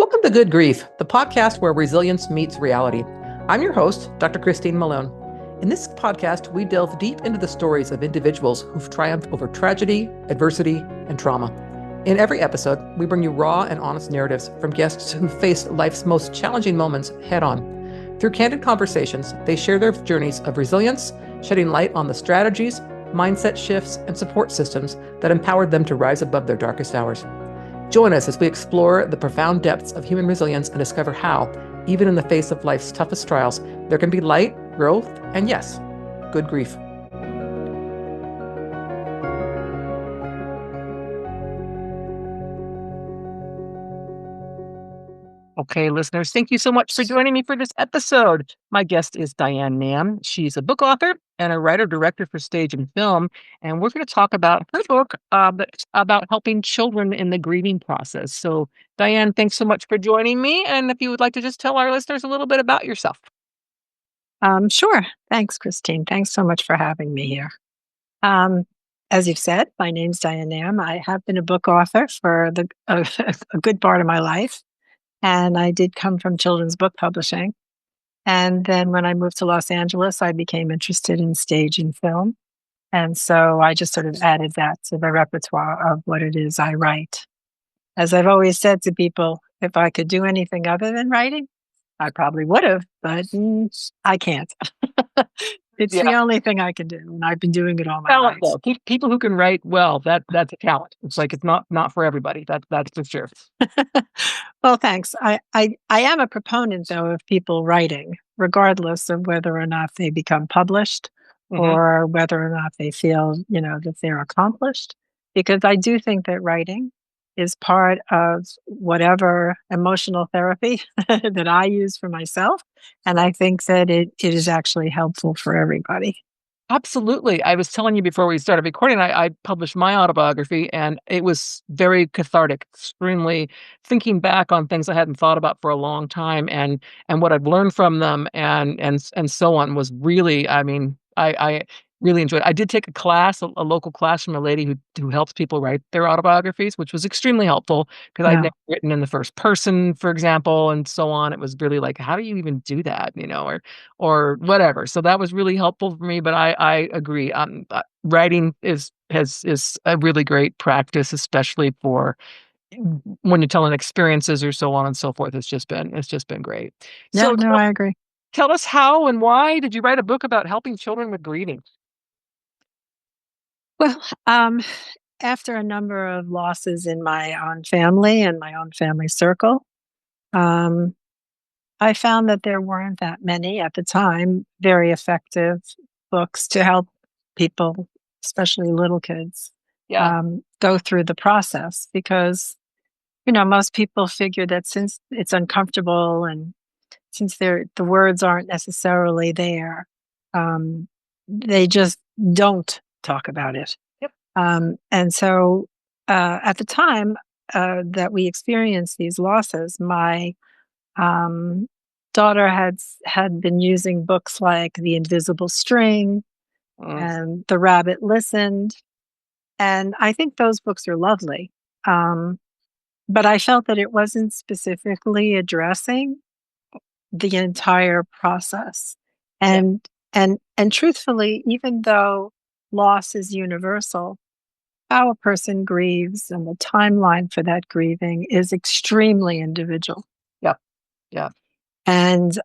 Welcome to Good Grief, the podcast where resilience meets reality. I'm your host, Dr. Christine Malone. In this podcast, we delve deep into the stories of individuals who've triumphed over tragedy, adversity, and trauma. In every episode, we bring you raw and honest narratives from guests who faced life's most challenging moments head on. Through candid conversations, they share their journeys of resilience, shedding light on the strategies, mindset shifts, and support systems that empowered them to rise above their darkest hours. Join us as we explore the profound depths of human resilience and discover how, even in the face of life's toughest trials, there can be light, growth, and yes, good grief. Okay, listeners, thank you so much for joining me for this episode. My guest is Diane Namm. She's a book author and a writer-director for stage and film, and we're going to talk about her book about helping children in the grieving process. So, Diane, thanks so much for joining me, and if you would like to just tell our listeners a little bit about yourself. Sure. Thanks, Christine. Thanks so much for having me here. As you've said, my name's Diane Namm. I have been a book author for a good part of my life. And I did come from children's book publishing. And then when I moved to Los Angeles, I became interested in stage and film. And so I just sort of added that to the repertoire of what it is I write. As I've always said to people, if I could do anything other than writing, I probably would have, but I can't. It's the only thing I can do, and I've been doing it all my life. Well, people who can write well, that's a talent. It's like it's not for everybody. That's for sure. Well, thanks. I am a proponent, though, of people writing, regardless of whether or not they become published or whether or not they feel, that they're accomplished, because I do think that writing is part of whatever emotional therapy that I use for myself. And I think that it is actually helpful for everybody. Absolutely. I was telling you before we started recording, I published my autobiography, and it was very cathartic, extremely thinking back on things I hadn't thought about for a long time, and what I've learned from them, and so on was really, I really enjoyed it. I did take a class, a local class from a lady who helps people write their autobiographies, which was extremely helpful because I'd never written in the first person, for example, and so on. It was really like, how do you even do that, or whatever. So that was really helpful for me. But I agree. Writing is a really great practice, especially for when you're telling experiences or so on and so forth. It's just been great. No, I agree. Tell us how and why did you write a book about helping children with grieving? Well, after a number of losses in my own family and my own family circle, I found that there weren't that many at the time very effective books to help people, especially little kids, go through the process, because, most people figure that since it's uncomfortable and since the words aren't necessarily there, they just don't talk about it. Yep. And so at the time that we experienced these losses, my daughter had been using books like The Invisible String and The Rabbit Listened. And I think those books are lovely. But I felt that it wasn't specifically addressing the entire process. And truthfully, even though loss is universal, how a person grieves and the timeline for that grieving is extremely individual. Yeah. And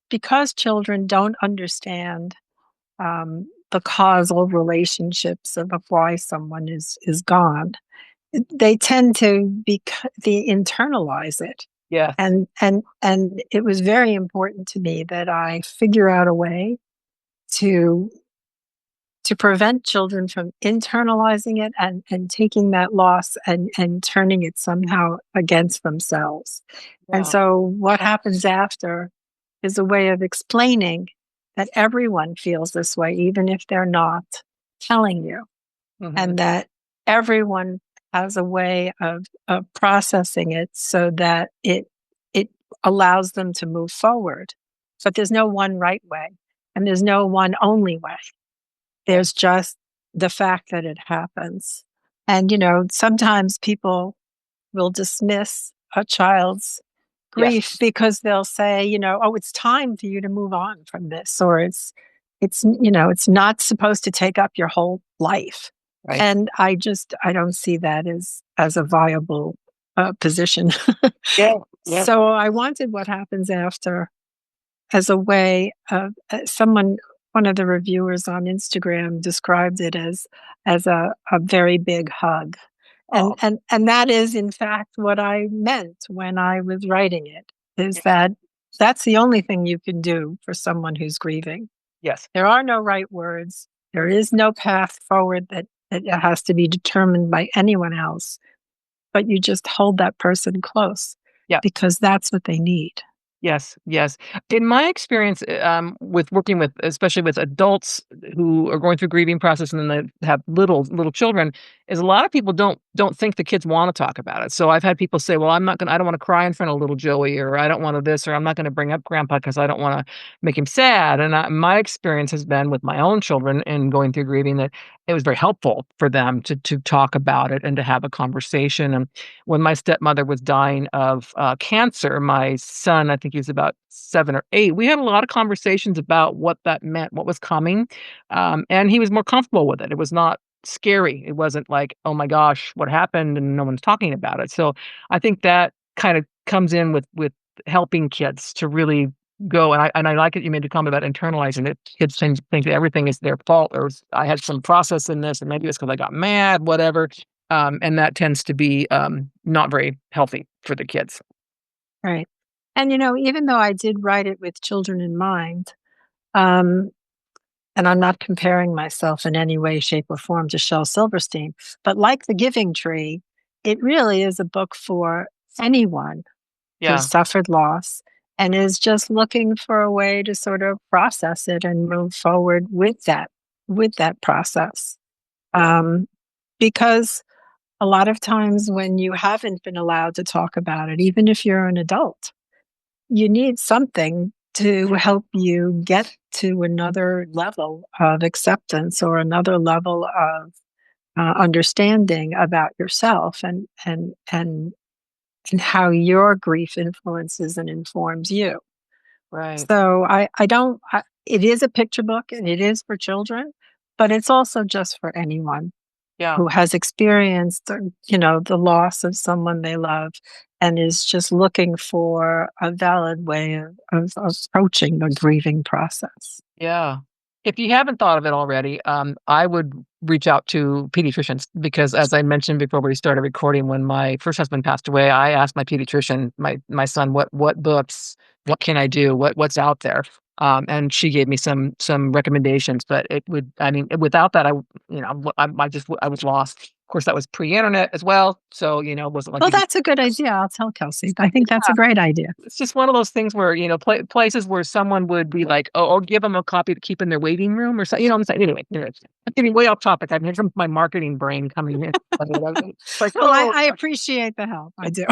because children don't understand the causal relationships of why someone is gone, they tend to internalize it. Yeah. And it was very important to me that I figure out a way to prevent children from internalizing it and taking that loss and turning it somehow against themselves. Wow. And so what happens after is a way of explaining that everyone feels this way, even if they're not telling you, and that everyone has a way of processing it so that it allows them to move forward. But there's no one right way, and there's no one only way. There's just the fact that it happens. And, sometimes people will dismiss a child's Yes. grief because they'll say, oh, it's time for you to move on from this, or it's not supposed to take up your whole life. Right. And I don't see that as a viable position. Yeah. Yeah. So I wanted what happens after as a way of one of the reviewers on Instagram described it as a very big hug. And, Oh, and and that is in fact what I meant when I was writing it, is yeah. that that's the only thing you can do for someone who's grieving. Yes. There are no right words. There is no path forward that has to be determined by anyone else, but you just hold that person close Yeah. because that's what they need. Yes, yes. In my experience, with working with especially with adults who are going through grieving process and then they have little children, is a lot of people don't think the kids wanna talk about it. So I've had people say, "Well, I don't wanna cry in front of little Joey," or "I don't wanna this," or "I'm not gonna bring up grandpa because I don't wanna make him sad." And my experience has been with my own children and going through grieving that it was very helpful for them to talk about it and to have a conversation. And when my stepmother was dying of cancer, my son, I think he was about 7 or 8, we had a lot of conversations about what that meant, what was coming, and he was more comfortable with it. It was not scary. It wasn't like, "Oh my gosh, what happened?" and no one's talking about it. So I think that kind of comes in with helping kids to really go, and I like it you made a comment about internalizing it. Kids tend to think that everything is their fault, or I had some process in this, and maybe it's because I got mad, whatever. And that tends to be, not very healthy for the kids. Right. And even though I did write it with children in mind, um, and I'm not comparing myself in any way, shape, or form to Shel Silverstein, but like The Giving Tree, it really is a book for anyone who's Yeah, suffered loss and is just looking for a way to sort of process it and move forward with that process. yeah, Um, because a lot of times when you haven't been allowed to talk about it, even if you're an adult, you need something to help you get to another level of acceptance or another level of understanding about yourself and how your grief influences and informs you. right. So I don't. It is a picture book and it is for children, but it's also just for anyone Yeah, who has experienced, the loss of someone they love and is just looking for a valid way of approaching the grieving process. yeah. If you haven't thought of it already, I would reach out to pediatricians because as I mentioned before we started recording, when my first husband passed away, I asked my pediatrician, my son, "What books, what can I do? What's out there?" And she gave me some recommendations, but it would I mean, without that, I was lost. Of course, that was pre-internet as well, so, it wasn't like Well, you could. that's a good idea. I'll tell Kelsey. I think that's a great idea. It's just one of those things where, places where someone would be like, "Oh, or give them a copy to keep in their waiting room," or so what I'm saying? Anyway, I'm getting way off topic. I'm here's my marketing brain coming in. It's like, Well, "Oh, I appreciate the help. I do.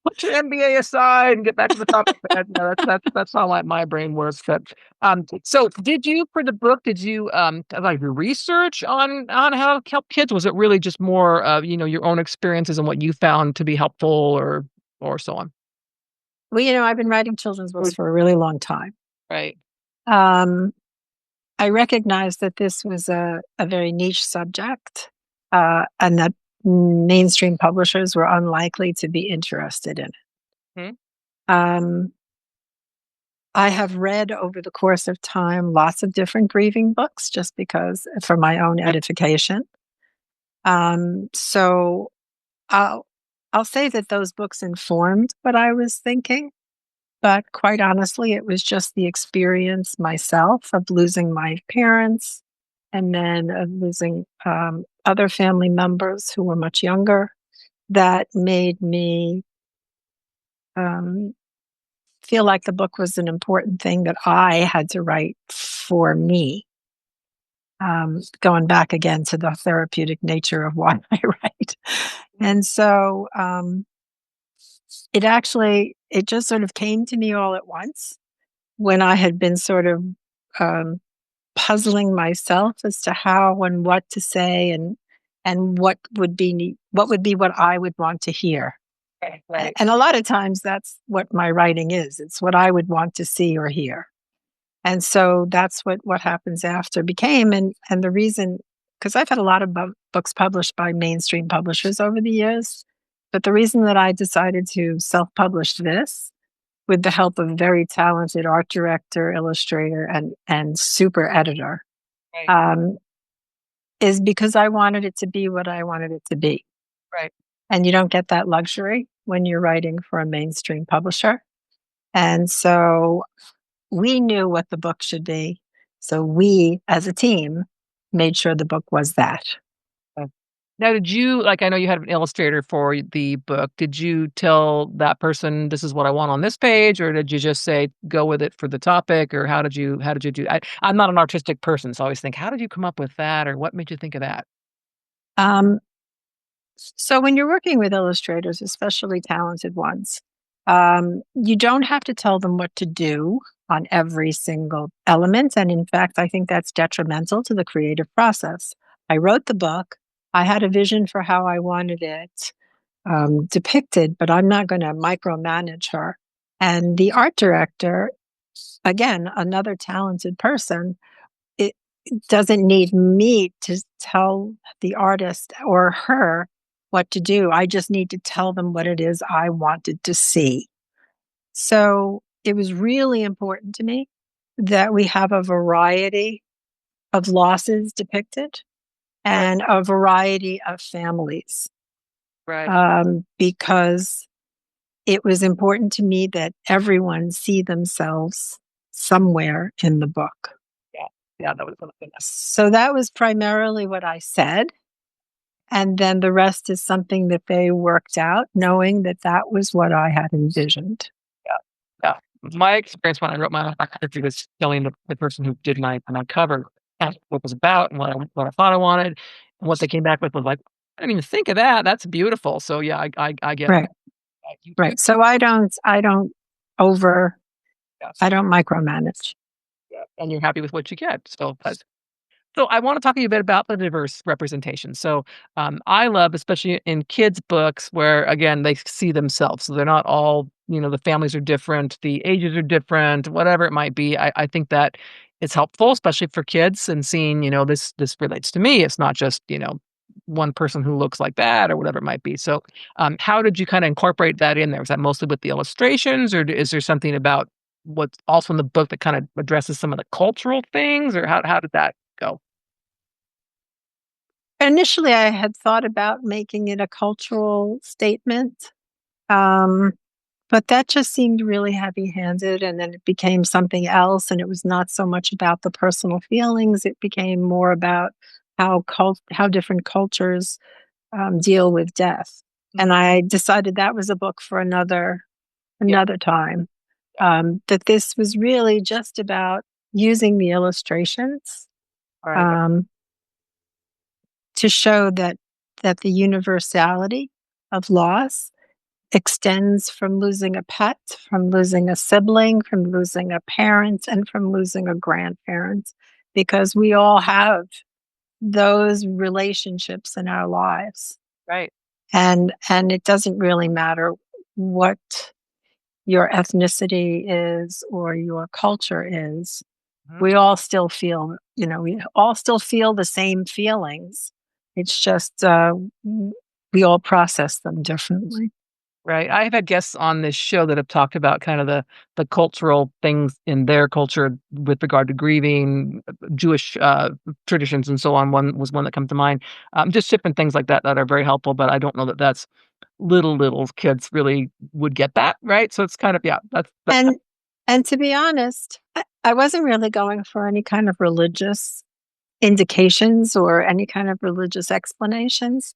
put your MBA aside and get back to the topic." But, no, that's how my brain works. But, so did you for the book, did you, like, do research on how to help kids? Was it really just more of, your own experiences and what you found to be helpful or so on? Well, I've been writing children's books for a really long time. Right. Um, I recognize that this was a very niche subject, and that mainstream publishers were unlikely to be interested in it. Mhm. Um, I have read over the course of time lots of different grieving books just because for my own edification. So I'll I'll say that those books informed what I was thinking, but quite honestly, it was just the experience myself of losing my parents and then of losing other family members who were much younger that made me um, feel like the book was an important thing that I had to write for me. Going back again to the therapeutic nature of why I write. And so it just sort of came to me all at once when I had been sort of um, puzzling myself as to how and what to say and what would be what I would want to hear. Right, right, And a lot of times that's what my writing is. It's what I would want to see or hear. And so that's what happens after became. And the reason, because I've had a lot of books published by mainstream publishers over the years, but the reason that I decided to self-publish this with the help of a very talented art director, illustrator, and super editor, right, um, is because I wanted it to be what I wanted it to be. right. And you don't get that luxury when you're writing for a mainstream publisher. And so we knew what the book should be. So we, as a team, made sure the book was that. Uh, Now, did you like, I know you had an illustrator for the book. Did you tell that person, "This is what I want on this page," or did you just say, "Go with it for the topic," or how did you do I'm not an artistic person, so I always think, "How did you come up with that," or "What made you think of that?" Um, so when you're working with illustrators, especially talented ones, you don't have to tell them what to do on every single element. And in fact, I think that's detrimental to the creative process. I wrote the book. I had a vision for how I wanted it depicted, but I'm not going to micromanage her. And the art director, again, another talented person, it doesn't need me to tell the artist or her what to do. I just need to tell them what it is I wanted to see. So it was really important to me that we have a variety of losses depicted Right, and a variety of families, right. because it was important to me that everyone see themselves somewhere in the book. Yeah. Yeah, that was something. So that was primarily what I said. And then the rest is something that they worked out, knowing that that was what I had envisioned. Yeah, yeah. My experience when I wrote my autobiography was telling the person who did my cover asked what it was about and what I thought I wanted, and what they came back with was like, "I didn't even think of that. That's beautiful." So, yeah, I get Right. that. You Right. So I don't over, yes, I don't micromanage. yeah, and you're happy with what you get, so that's so I want to talk to you a bit about the diverse representation. So I love, especially in kids' books, where again they see themselves. So they're not all, the families are different, the ages are different, whatever it might be. I think that it's helpful, especially for kids, and seeing, this relates to me. It's not just one person who looks like that or whatever it might be. So how did you kind of incorporate that in there? Was that mostly with the illustrations, or is there something about what's also in the book that kind of addresses some of the cultural things, or how did that go? Initially, I had thought about making it a cultural statement, um, but that just seemed really heavy-handed, and then it became something else, and it was not so much about the personal feelings. It became more about how different cultures deal with death. And Mhm. I decided that was a book for Yeah, another time. yeah. That this was really just about using the illustrations, Right, um, to show that the universality of loss extends from losing a pet, from losing a sibling, from losing a parent, and from losing a grandparent, because we all have those relationships in our lives. right. And it doesn't really matter what your ethnicity is or your culture is. Mhm. We all still feel the same feelings. It's just we all process them differently. Right. I've had guests on this show that have talked about kind of the cultural things in their culture with regard to grieving, Jewish traditions, and so on. One was one that comes to mind. Just different things like that that are very helpful. But I don't know that that's little kids really would get that, right? So it's kind of, yeah. That's And and to be honest, I wasn't really going for any kind of religious indications or any kind of religious explanations.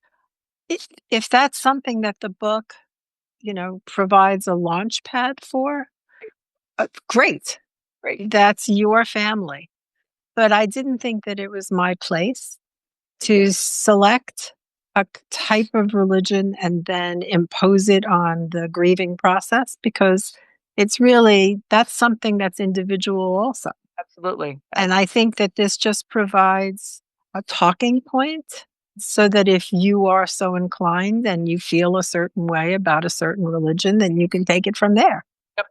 If that's something that the book, provides a launch pad for, great. great. That's your family. But I didn't think that it was my place Yeah. to select a type of religion and then impose it on the grieving process, because that's something that's individual also. Absolutely. And I think that this just provides a talking point so that if you are so inclined and you feel a certain way about a certain religion, then you can take it from there. Yep.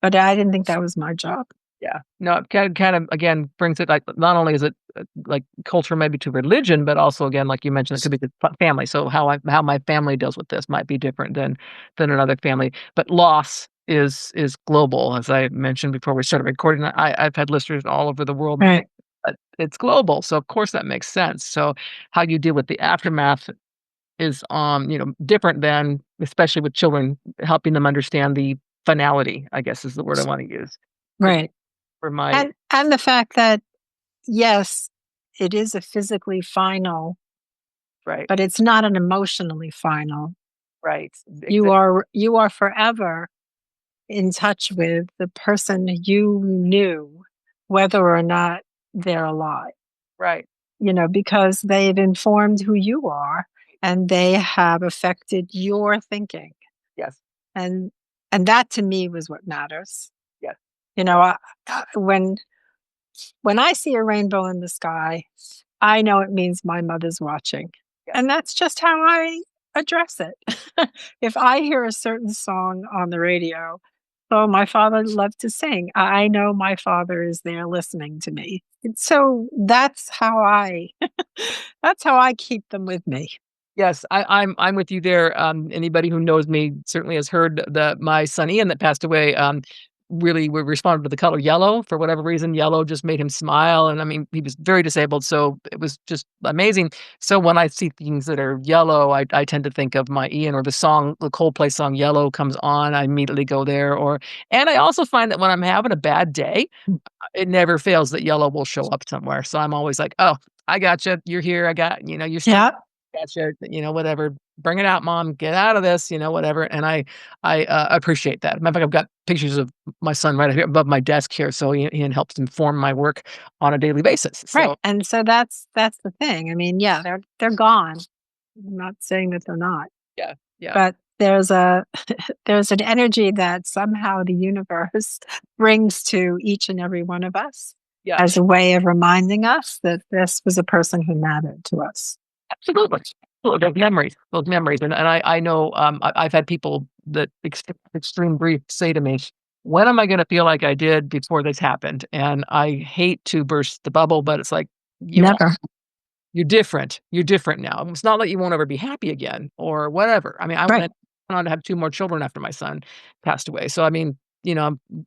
But I didn't think that was my job. Yeah. No, it kind of again brings it like not only is it like culture maybe to religion, but also again, like you mentioned, it could be the family. So how my family deals with this might be different than another family. But loss is global, as I mentioned before we started recording. I've had listeners all over the world. Right. It's global, so of course that makes sense. So how you deal with the aftermath is different than especially with children, helping them understand the finality, I guess is the word I want to use. For Right. for my And the fact that, yes, it is a physically final, right, but it's not an emotionally final. right, You are forever in touch with the person you knew, whether or not they're alive, right, because they've informed who you are and they have affected your thinking. yes, And that to me was what matters. yes, You know, yes, I, when I see a rainbow in the sky, I know it means my mother's watching. yes, And that's just how I address it. If I hear a certain song on the radio, oh, my father loved to sing. I know my father is there listening to me. And so that's how I that's how I keep them with me. yes, I'm with you there. Anybody who knows me certainly has heard that my son Ian that passed away, really responded to the color yellow for whatever reason. Yellow just made him smile, and I mean, he was very disabled, so it was just amazing. So when I see things that are yellow, I tend to think of my Ian or the Coldplay song "Yellow" comes on, I immediately go there. And I also find that when I'm having a bad day, it never fails that yellow will show up somewhere. So I'm always like, "Oh, I gotcha. You're here. I got you're still Yeah, gotcha. Whatever. Bring it out, mom. Get out of this. Whatever." And I appreciate that. Matter of fact, I've got pictures of my son right here above my desk here, so Ian helps inform my work on a daily basis. right. So And so that's the thing. I mean, yeah, they're gone. I'm not saying that they're not, yeah, yeah, but there's an energy that somehow the universe brings to each and every one of us as yes, a way of reminding us that this was a person who mattered to us. absolutely. Absolutely. Those memories, and I know I've had people that extreme grief say to me, "When am I going to feel like I did before this happened?" And I hate to burst the bubble, but it's like you Never. you're different. You're different now. It's not like you won't ever be happy again or whatever. I mean, I Right. went on to have 2 more children after my son passed away. So, I mean,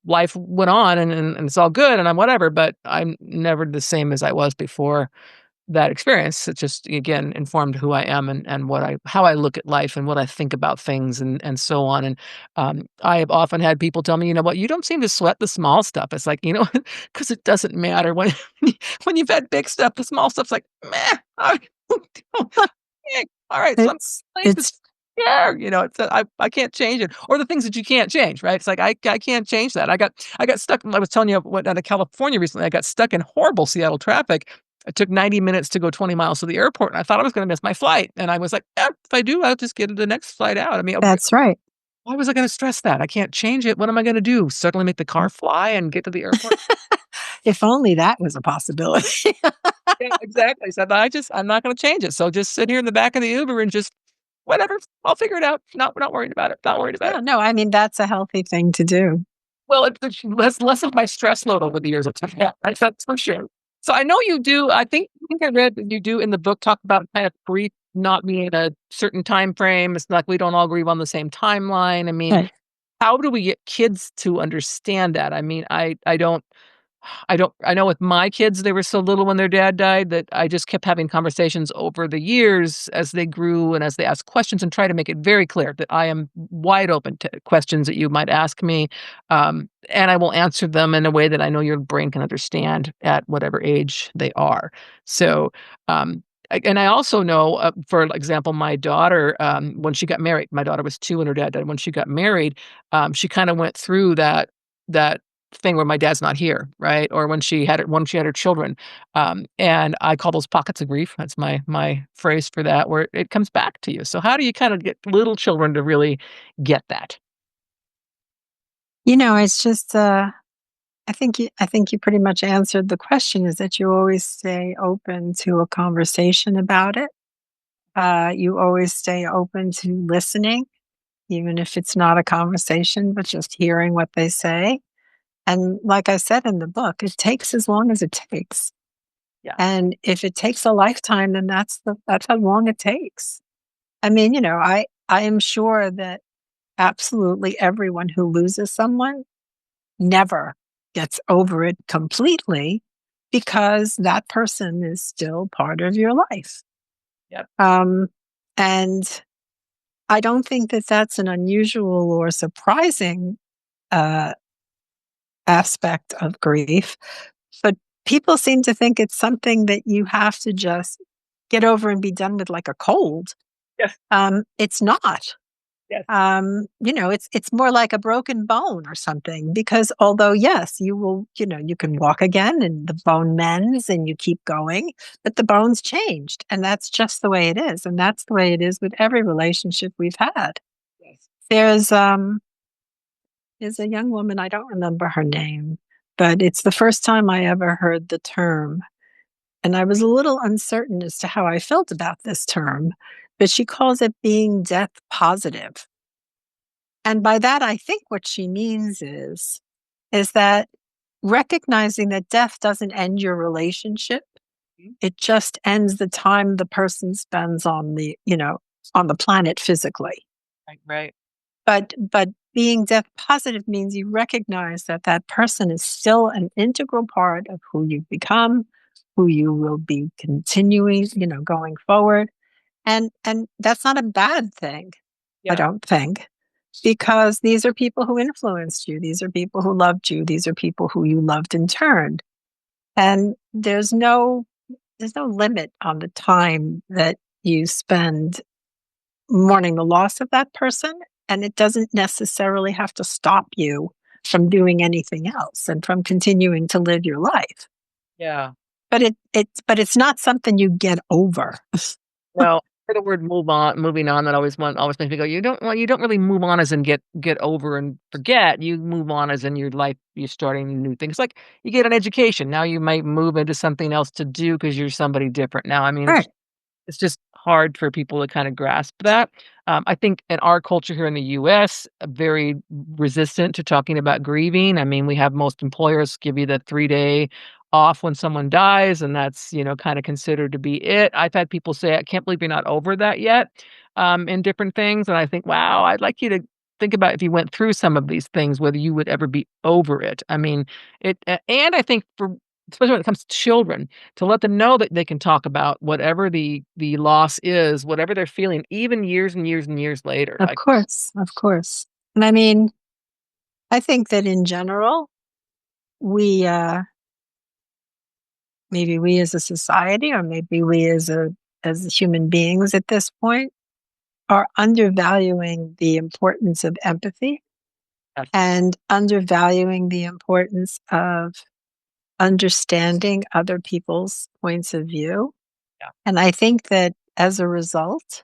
life went on and it's all good and I'm whatever, but I'm never the same as I was before that experience. It just, again, informed who I am and how I look at life and what I think about things and so on. And I have often had people tell me, "You know what? You don't seem to sweat the small stuff." It's like, because it doesn't matter when when you've had big stuff. The small stuff's like, meh. All right, some places. It's Yeah, I can't change it, or the things that you can't change, right? It's like I can't change that. I got stuck. I was telling you what out of California recently. I got stuck in horrible Seattle traffic. It took 90 minutes to go 20 miles to the airport, and I thought I was gonna miss my flight, and I was like, "Yeah, if I do, I'll just get the next flight out." I mean, That's right. why was I gonna stress that? I can't change it. What am I gonna do? Suddenly make the car fly and get to the airport? If only that was a possibility. Yeah, exactly. So I'm not gonna change it. So just sit here in the back of the Uber and just whatever, I'll figure it out. Not worried about it. Not worried about Yeah, it. no, I mean, that's a healthy thing to do. Well, it's less of my stress load over the years. Yeah, that's for sure. So I know you do. I think I read that you do in the book talk about kind of grief not being a certain time frame. It's like we don't all grieve on the same timeline. I mean, Right. how do we get kids to understand that? I mean, I know with my kids, they were so little when their dad died that I just kept having conversations over the years as they grew and as they asked questions and try to make it very clear that I am wide open to questions that you might ask me. And I will answer them in a way that I know your brain can understand at whatever age they are. So, and I also know, for example, my daughter, when she got married, my daughter was 2 and her dad died. When she got married, she kind of went through that thing where my dad's not here, right? Or when she had her children. And I call those pockets of grief. That's my phrase for that, where it comes back to you. So how do you kind of get little children to really get that? It's just I think you pretty much answered the question, is that you always stay open to a conversation about it. You always stay open to listening, even if it's not a conversation, but just hearing what they say. And like I said in the book, it takes as long as it takes. Yeah. And if it takes a lifetime, then that's how long it takes. I mean, I am sure that absolutely everyone who loses someone never gets over it completely because that person is still part of your life. Yep. Um, and I don't think that that's an unusual or surprising uh, aspect of grief, but people seem to think it's something that you have to just get over and be done with like a cold. Yes. It's not. Yes. It's more like a broken bone or something because although yes, you can walk again and the bone mends and you keep going, but the bone's changed and that's just the way it is. And that's the way it is with every relationship we've had. Yes. There's a young woman, I don't remember her name, but it's the first time I ever heard the term. And I was a little uncertain as to how I felt about this term, but she calls it being death positive. And by that, I think what she means is that recognizing that death doesn't end your relationship. Mhm. It just ends the time the person spends on the planet physically. Right. Right. But being death positive means you recognize that that person is still an integral part of who you've become, who you will be continuing, going forward. And that's not a bad thing, I Yeah. don't think, because these are people who influenced you. These are people who loved you. These are people who you loved in turn. And there's no limit on the time that you spend mourning the loss of that person. And it doesn't necessarily have to stop you from doing anything else and from continuing to live your life. Yeah. But it's not something you get over. No, for the word moving on, that always makes me go, you don't really move on as in get over and forget. You move on as in your life, you're starting new things. Like you get an education. Now you might move into something else to do because you're somebody different now. I mean, Right. it's just hard for people to kind of grasp that. I think in our culture here in the US, very resistant to talking about grieving. I mean, we have most employers give you the 3-day off when someone dies, and that's, kind of considered to be it. I've had people say, I can't believe you're not over that yet, in different things. And I think, wow, I'd like you to think about if you went through some of these things, whether you would ever be over it. I mean, and I think especially when it comes to children, to let them know that they can talk about whatever the loss is, whatever they're feeling, even years and years and years later. Of Like, course. Of course. And I mean, I think that in general, we maybe we as a society or maybe we as human beings at this point are undervaluing the importance of empathy yes, and undervaluing the importance of understanding other people's points of view. yeah, And I think that as a result,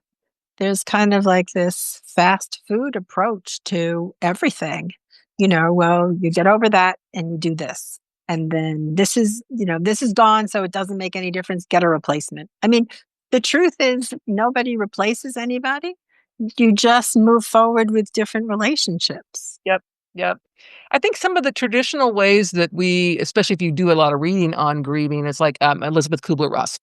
there's kind of like this fast food approach to everything. Well, you get over that and you do this. And then this is gone, so it doesn't make any difference. Get a replacement. I mean, the truth is, nobody replaces anybody. You just move forward with different relationships. yep, yep. I think some of the traditional ways that especially if you do a lot of reading on grieving, it's like Elizabeth Kubler-Ross.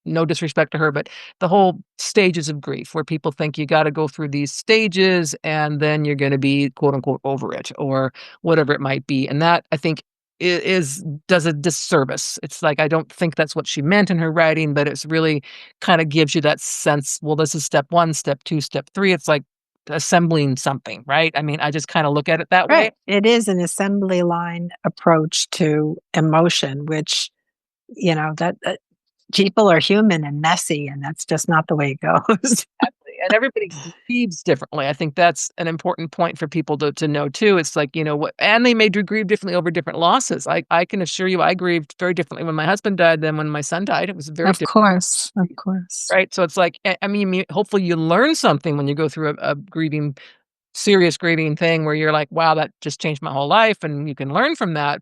No disrespect to her, but the whole stages of grief where people think you gotta go through these stages and then you're gonna be quote unquote "over it" or whatever it might be, and that I think does a disservice. It's like, I don't think that's what she meant in her writing, but it's really kinda gives you that sense, well, this is step 1, step 2, step 3. It's like assembling something, right? I mean, I just kinda look at it that way. Right. It is an assembly line approach to emotion, which, that people are human and messy, and that's just not the way it goes. Exactly, and everybody grieves differently. I think that's an important point for people to know too. It's like, what, and they may grieve differently over different losses. I can assure you I grieved very differently when my husband died than when my son died. It was very Of different, course. Of course. right? So it's like, I mean, hopefully you learn something when you go through a grieving serious grieving thing where you're like, "Wow, that just changed my whole life," and you can learn from that,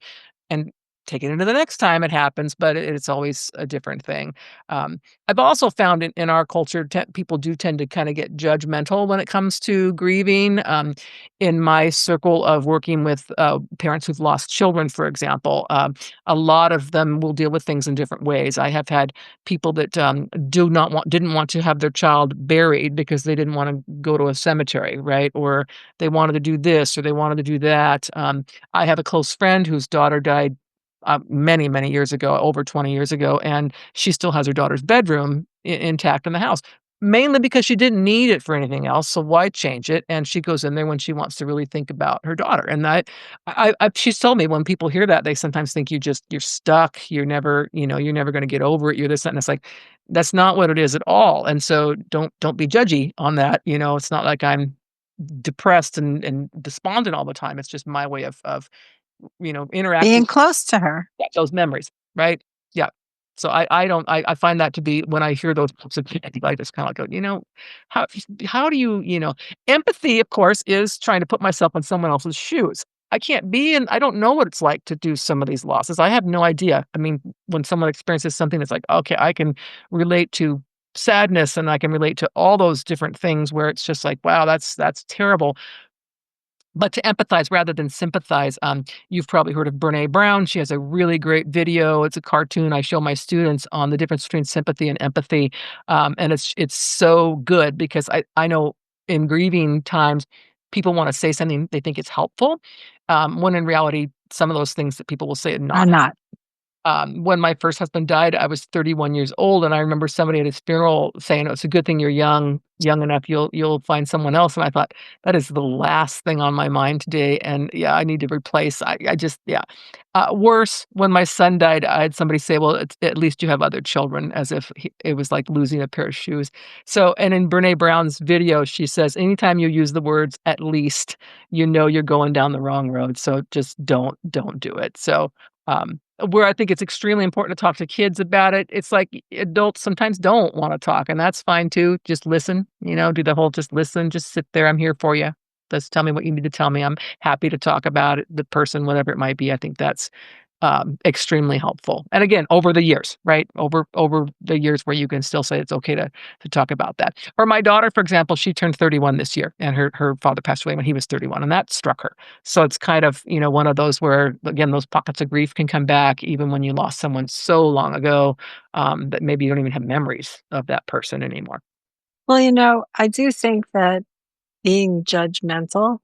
and take it into the next time it happens, but it's always a different thing. I've also found in our culture, people do tend to kind of get judgmental when it comes to grieving. In my circle of working with parents who've lost children, for example, a lot of them will deal with things in different ways. I have had people that didn't want to have their child buried because they didn't want to go to a cemetery, right? Or they wanted to do this or they wanted to do that. I have a close friend whose daughter died many, many years ago, over 20 years ago, and she still has her daughter's bedroom intact in the house, mainly because she didn't need it for anything else. So why change it? And she goes in there when she wants to really think about her daughter. And she's told me when people hear that, they sometimes think you're stuck. You're never going to get over it. You're this, and it's like, that's not what it is at all. And so don't be judgy on that. It's not like I'm depressed and despondent all the time. It's just my way of interacting Being close to her. with those memories, right? Yeah. So I don't I find that to be when I hear those types of things, I just kind of go, how how do empathy, of course, is trying to put myself in someone else's shoes. I can't be and I don't know what it's like to do some of these losses. I have no idea. I mean, when someone experiences something that's like, okay, I can relate to sadness and I can relate to all those different things where it's just like, wow, that's terrible. But to empathize rather than sympathize, you've probably heard of Brene Brown. She has a really great video. It's a cartoon I show my students on the difference between sympathy and empathy, and it's so good because I know in grieving times, people want to say something they think it's helpful, when in reality, some of those things that people will say are not. I'm not. When my first husband died, I was 31 years old, and I remember somebody at his funeral saying, "Oh, it's a good thing you're young enough. You'll find someone else." And I thought, that is the last thing on my mind today. And yeah, I need to replace. I just yeah. Worse, when my son died, I had somebody say, "Well, at least you have other children," as if it was like losing a pair of shoes. So, and in Brene Brown's video, she says, "Anytime you use the words 'at least,' you're going down the wrong road. So just don't do it." So. Where I think it's extremely important to talk to kids about it, it's like adults sometimes don't wanna talk, and that's fine too. Just listen, do the whole just listen, just sit there, I'm here for you. Just tell me what you need to tell me. I'm happy to talk about it, the person, whatever it might be. I think that's, extremely helpful. And again, over the years, right? Over the years where you can still say it's okay to talk about that. Or my daughter, for example, she turned 31 this year, and her father passed away when he was 31, and that struck her. So it's kind of, one of those where, again, those pockets of grief can come back even when you lost someone so long ago, that maybe you don't even have memories of that person anymore. Well, I do think that being judgmental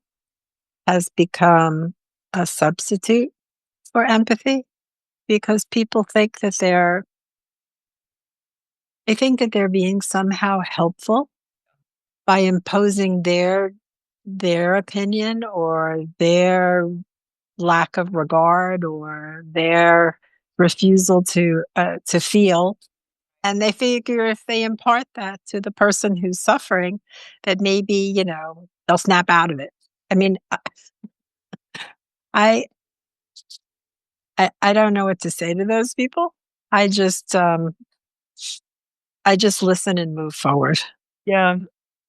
has become a substitute for empathy because people think that they think that they're being somehow helpful by imposing their opinion or their lack of regard or their refusal to feel. And they figure if they impart that to the person who's suffering, that maybe, they'll snap out of it. I mean, I I don't know what to say to those people. I just I just listen and move forward. Yeah.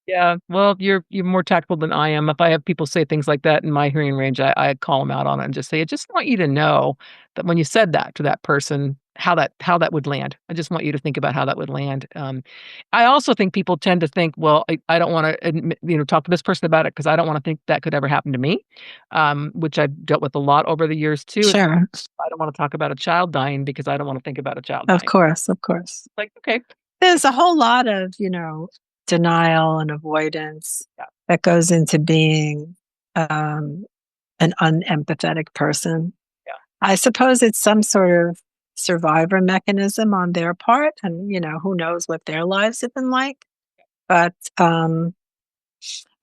Yeah, well, you're more tactful than I am. If I have people say things like that in my hearing range, I call them out on it and just say, "I just want you to know that when you said that to that person, how that would land. I just want you to think about how that would land." I also think people tend to think, "Well, I don't wanna admit talk to this person about it because I don't wanna think that could ever happen to me," which I've dealt with a lot over the years too. It's Sure. I don't wanna talk about a child dying because I don't wanna think about a child Of dying. course, of course. Like, okay. There's a whole lot of, denial and avoidance Yeah, that goes into being, um, an unempathetic person. yeah, I suppose it's some sort of survivor mechanism on their part, and, who knows what their lives have been like, but, um,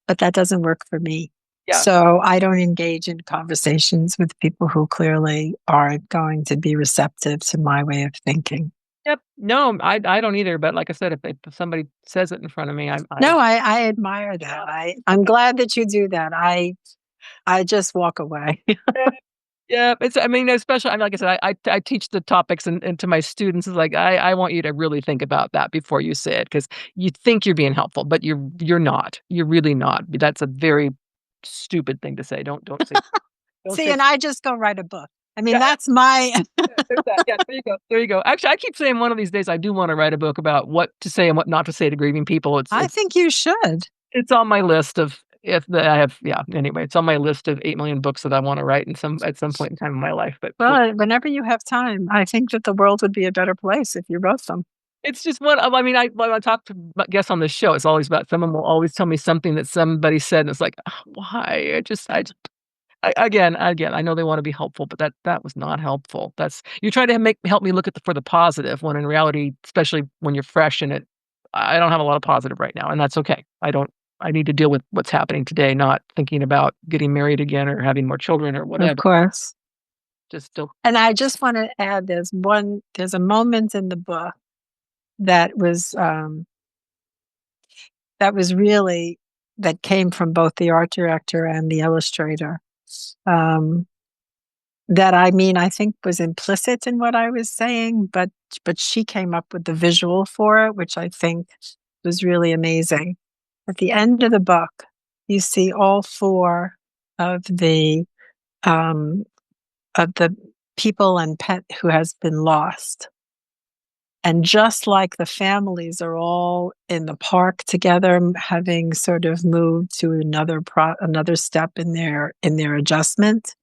but that doesn't work for me. yeah. So I don't engage in conversations with people who clearly aren't going to be receptive to my way of thinking. Yep. No, I don't either, but like I said, if somebody says it in front of me, I No, I admire that. I'm glad that you do that. I just walk away. yeah, it's I mean, especially like I said, I teach the topics and to my students, it's like, I want you to really think about that before you say it because you think you're being helpful, but you're not. You're really not. That's a very stupid thing to say. Don't say don't See, say and I just go write a book I mean, Yeah, that's my. there's that. Yeah, there you go. There you go. Actually, I keep saying one of these days I do want to write a book about what to say and what not to say to grieving people. I think you should. It's on my list of if the, I have yeah. Anyway, it's on my list of 8 million books that I want to write in some at some point in time in my life. But Well, whenever you have time, I think that the world would be a better place if you wrote them. it's just one. I mean, when I talk to guests on this show, it's always about someone will always tell me something that somebody said, and it's like, "Ugh, why? Again, I know they want to be helpful, but that was not helpful. That's you try to help me look at for the positive when in reality, especially when you're fresh in it, I don't have a lot of positive right now, and that's okay. I don't. I need to deal with what's happening today, not thinking about getting married again or having more children or Of whatever. course. Just still, And I just want to add there's a moment in the book that was really that came from both the art director and the illustrator. Um, that I mean, I think was implicit in what I was saying, but she came up with the visual for it, which I think was really amazing. At the end of the book, you see all four of the um, of the people and pet who has been lost. And just like the families are all in the park together, having sort of moved to another step in their adjustment,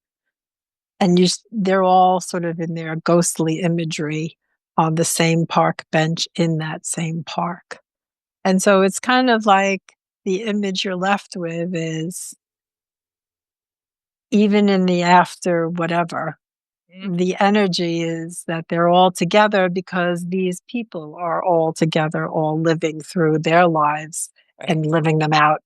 and they're all sort of in their ghostly imagery on the same park bench in that same park. And so it's kind of like the image you're left with is even in the after whatever, mm, the energy is that they're all together because these people are all together, all living through their lives right, and living them out,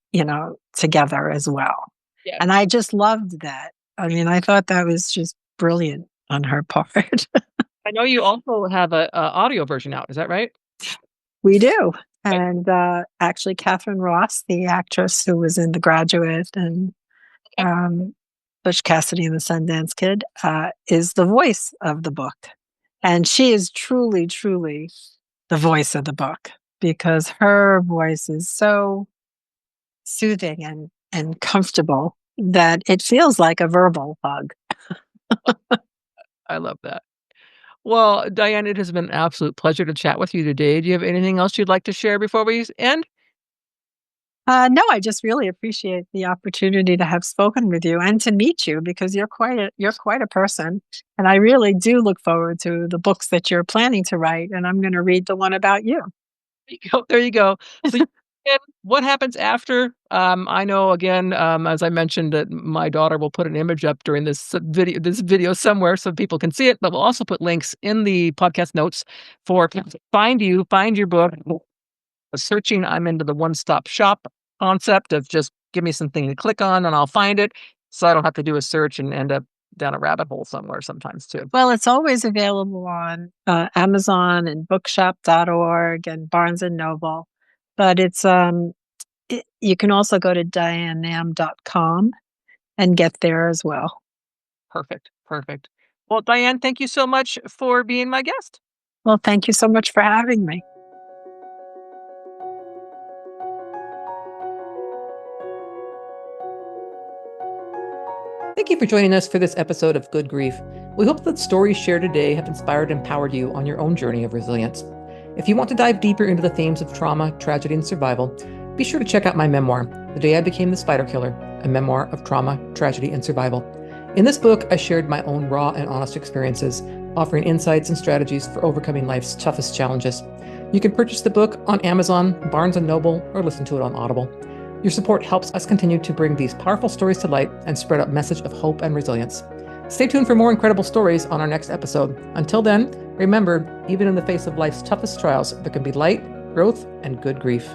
together as well. yeah. And I just loved that. I mean, I thought that was just brilliant on her part. I know you also have a audio version out. Is that right? We do. Right. And actually, Catherine Ross, the actress who was in The Graduate and Okay. um, Butch Cassidy and the Sundance Kid, is the voice of the book. And she is truly, truly the voice of the book because her voice is so soothing and comfortable that it feels like a verbal hug. I love that. Well, Diane, it has been an absolute pleasure to chat with you today. Do you have anything else you'd like to share before we end? No, I just really appreciate the opportunity to have spoken with you and to meet you because you're quite a person, and I really do look forward to the books that you're planning to write. And I'm going to read the one about you. There you go. There you go. So, and what happens after? I know again, as I mentioned, that my daughter will put an image up during this video somewhere so people can see it, but we'll also put links in the podcast notes for people to find your book. Searching, I'm into the one-stop shop concept of just give me something to click on and I'll find it, so I don't have to do a search and end up down a rabbit hole somewhere sometimes too. Well, it's always available on Amazon and bookshop.org and Barnes and Noble, but you can also go to dianenamm.com and get there as well. Perfect, perfect. Well, Diane, thank you so much for being my guest. Well, thank you so much for having me. Thank you for joining us for this episode of Good Grief. We hope that the stories shared today have inspired and empowered you on your own journey of resilience. If you want to dive deeper into the themes of trauma, tragedy, and survival, be sure to check out my memoir, The Day I Became the Spider Killer, a memoir of trauma, tragedy, and survival. In this book, I shared my own raw and honest experiences, offering insights and strategies for overcoming life's toughest challenges. You can purchase the book on Amazon, Barnes & Noble, or listen to it on Audible. Your support helps us continue to bring these powerful stories to light and spread a message of hope and resilience. Stay tuned for more incredible stories on our next episode. Until then, remember, even in the face of life's toughest trials, there can be light, growth, and good grief.